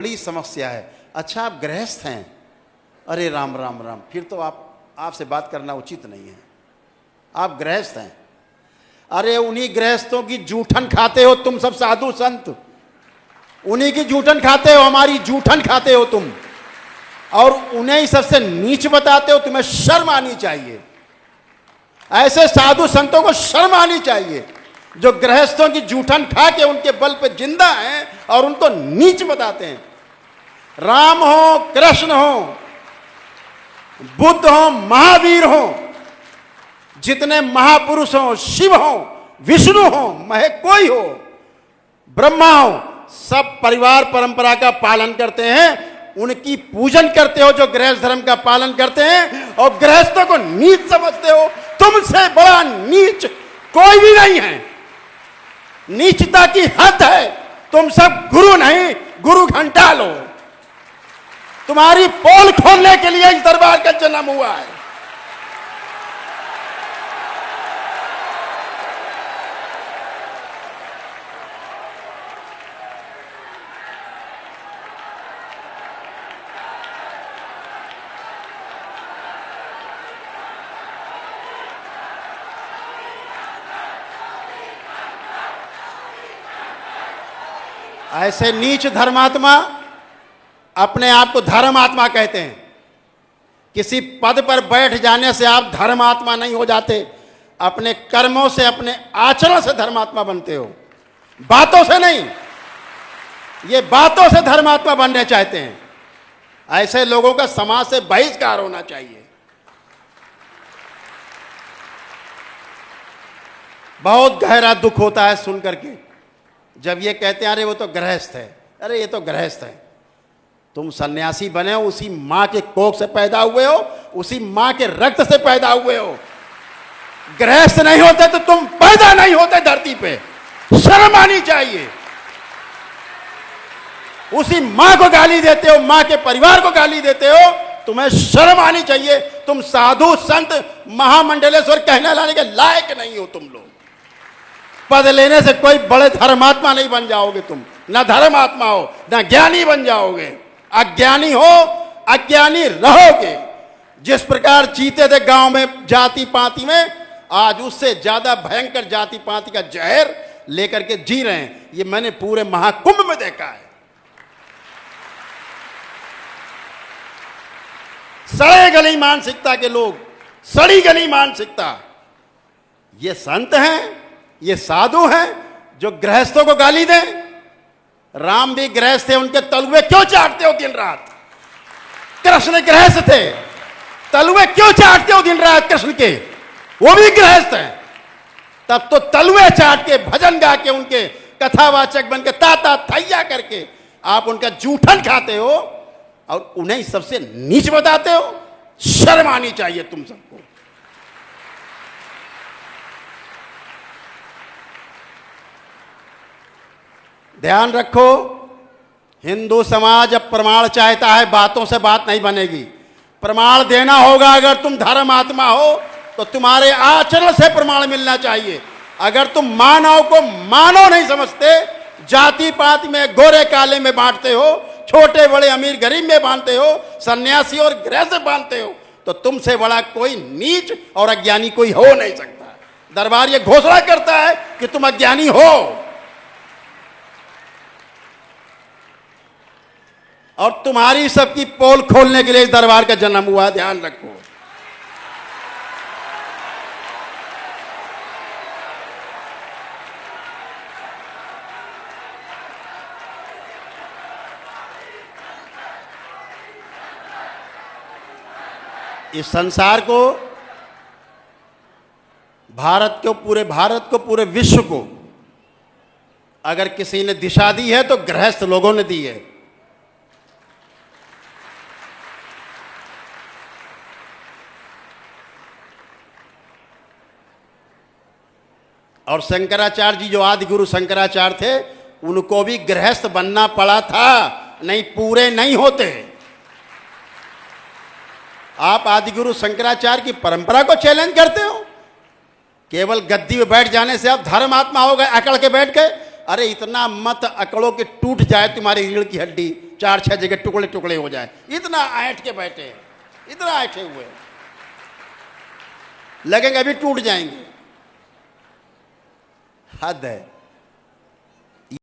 बड़ी समस्या है। अच्छा, आप गृहस्थ हैं? अरे राम राम राम, फिर तो आपसे बात करना उचित नहीं है। आप गृहस्थ हैं? अरे उन्हीं गृहस्थों की जूठन खाते हो तुम सब साधु संत, उन्हीं की जूठन खाते हो, हमारी जूठन खाते हो तुम, और उन्हें ही सबसे नीच बताते हो। तुम्हें शर्म आनी चाहिए। ऐसे साधु संतों को शर्म आनी चाहिए जो गृहस्थों की जूठन खा के उनके बल पे जिंदा हैं और उनको नीच बताते हैं। राम हो, कृष्ण हो, बुद्ध हो, महावीर हो, जितने महापुरुष हो, शिव हो, विष्णु हो, महे कोई हो, ब्रह्मा हो, सब परिवार परंपरा का पालन करते हैं। उनकी पूजन करते हो जो गृहस्थ धर्म का पालन करते हैं, और गृहस्थों को नीच समझते हो। तुमसे बड़ा नीच कोई भी नहीं है। नीचता की हद है। तुम सब गुरु नहीं, गुरु घंटा लो। तुम्हारी पोल खोलने के लिए इस दरबार का जन्म हुआ है। ऐसे नीच धर्मात्मा अपने आप को धर्मात्मा कहते हैं। किसी पद पर बैठ जाने से आप धर्मात्मा नहीं हो जाते। अपने कर्मों से, अपने आचरण से धर्मात्मा बनते हो, बातों से नहीं। ये बातों से धर्मात्मा बनने चाहते हैं। ऐसे लोगों का समाज से बहिष्कार होना चाहिए। बहुत गहरा दुख होता है सुन करके जब ये कहते हैं अरे वो तो गृहस्थ है। अरे ये तो गृहस्थ है। तुम सन्यासी बने हो, उसी मां के कोख से पैदा हुए हो, उसी मां के रक्त से पैदा हुए हो। गृहस्थ नहीं होते तो तुम पैदा नहीं होते धरती पे। शर्म आनी चाहिए। उसी मां को गाली देते हो, मां के परिवार को गाली देते हो। तुम्हें शर्म आनी चाहिए। तुम साधु संत महामंडलेश्वर कहने लाने के लायक नहीं हो। तुम लोग पद लेने से कोई बड़े धर्मात्मा नहीं बन जाओगे। तुम ना धर्मात्मा हो, ना ज्ञानी बन जाओगे। अज्ञानी हो, अज्ञानी रहोगे। जिस प्रकार जीते थे गांव में जाति पाति में, आज उससे ज्यादा भयंकर जाति पाति का जहर लेकर के जी रहे हैं। ये मैंने पूरे महाकुंभ में देखा है। सड़े गली मानसिकता के लोग, सड़ी गली मानसिकता। ये संत हैं, ये साधु हैं जो गृहस्थों को गाली दें। राम भी गृहस्थ थे, उनके तलुए क्यों चाटते हो दिन रात? कृष्ण गृहस्थ थे, तलुए क्यों चाटते हो दिन रात कृष्ण के? वो भी गृहस्थ हैं। तब तो तलुए चाट के, भजन गा के, उनके कथावाचक बन के, ताता थैया करके आप उनका जूठन खाते हो और उन्हें सबसे नीच बताते हो। शर्म आनी चाहिए तुम सबको। ध्यान रखो, हिंदू समाज अब प्रमाण चाहता है। बातों से बात नहीं बनेगी। प्रमाण देना होगा। अगर तुम धर्मात्मा हो तो तुम्हारे आचरण से प्रमाण मिलना चाहिए। अगर तुम मानव को मानव नहीं समझते, जाति पाति में, गोरे काले में बांटते हो, छोटे बड़े अमीर गरीब में बांटते हो, सन्यासी और गृहस्थ बांटते हो, तो तुमसे बड़ा कोई नीच और अज्ञानी कोई हो नहीं सकता। दरबार ये घोषणा करता है कि तुम अज्ञानी हो, और तुम्हारी सबकी पोल खोलने के लिए इस दरबार का जन्म हुआ। ध्यान रखो। इस संसार को, भारत को, पूरे विश्व को अगर किसी ने दिशा दी है तो गृहस्थ लोगों ने दी है। और शंकराचार्य जी, जो आदि गुरु शंकराचार्य थे, उनको भी गृहस्थ बनना पड़ा था, नहीं पूरे नहीं होते। आप आदि गुरु शंकराचार्य की परंपरा को चैलेंज करते हो। केवल गद्दी में बैठ जाने से आप धर्मात्मा हो गए, अकड़ के बैठ गए। अरे इतना मत अकड़ो कि टूट जाए तुम्हारी रीढ़ की हड्डी, 4-6 जगह टुकड़े टुकड़े हो जाए, इतना ऐंठ के बैठे हैं, इतना ऐंठे हुए हैं, लगेंगे अभी टूट जाएंगे। हद है।